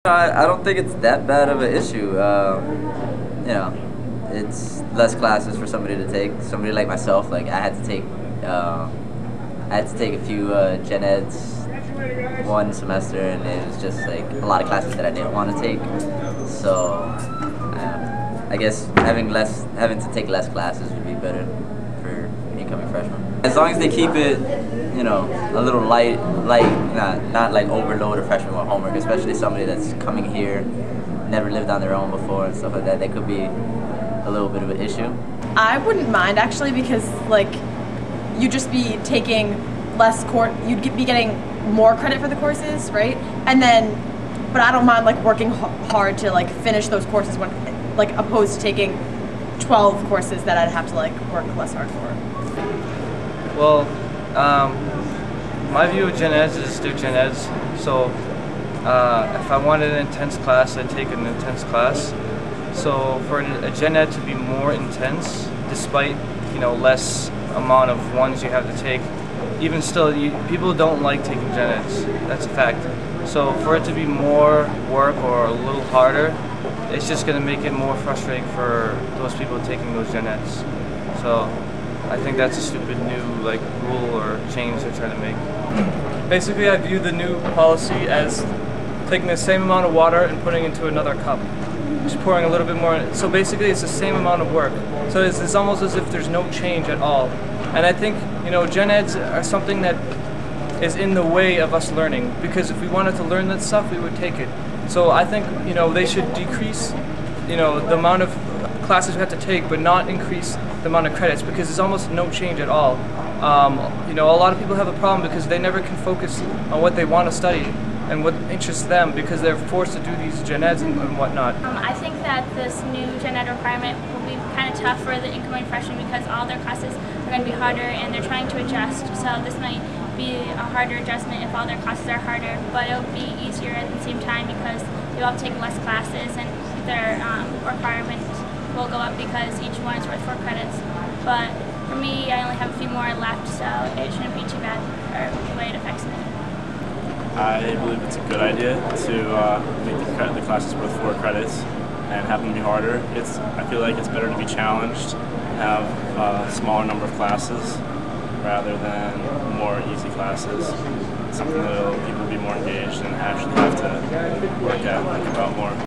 I don't think it's that bad of an issue. It's less classes for somebody to take. Somebody like myself, like I had to take a few gen eds one semester, and it was just like a lot of classes that I didn't want to take. So I guess having to take less classes would be better for incoming freshmen. As long as they keep it, a little light, not like overload a freshman with homework, especially somebody that's coming here, never lived on their own before and stuff like that. That could be a little bit of an issue. I wouldn't mind actually, because you'd just be taking less you'd be getting more credit for the courses, right? But I don't mind working hard to finish those courses when opposed to taking 12 courses that I'd have to work less hard for. Well, my view of gen eds is do gen eds. So if I wanted an intense class, I'd take an intense class. So for a gen ed to be more intense, despite less amount of ones you have to take, even still, people don't like taking gen eds. That's a fact. So for it to be more work or a little harder, it's just going to make it more frustrating for those people taking those gen eds. So I think that's a stupid new rule or change they're trying to make. Basically, I view the new policy as taking the same amount of water and putting it into another cup. Just pouring a little bit more. So basically, it's the same amount of work. So it's almost as if there's no change at all. And I think gen eds are something that is in the way of us learning, because if we wanted to learn that stuff, we would take it. So I think they should decrease the amount of classes we have to take, but not increase the amount of credits, because there's almost no change at all. A lot of people have a problem because they never can focus on what they want to study and what interests them, because they're forced to do these gen eds and whatnot. I think that this new gen ed requirement will be kind of tough for the incoming freshmen, because all their classes are going to be harder and they're trying to adjust. So this might be a harder adjustment if all their classes are harder, but it'll be easier at the same time because they'll have to take less classes and their requirements will go up because each one is worth 4 credits. But for me, I only have a few more left, so it shouldn't be too bad or the way it affects me. I believe it's a good idea to make the classes worth 4 credits and have them be harder. I feel like it's better to be challenged and have a smaller number of classes rather than more easy classes. Something that people will be more engaged and actually have to work at and think about more.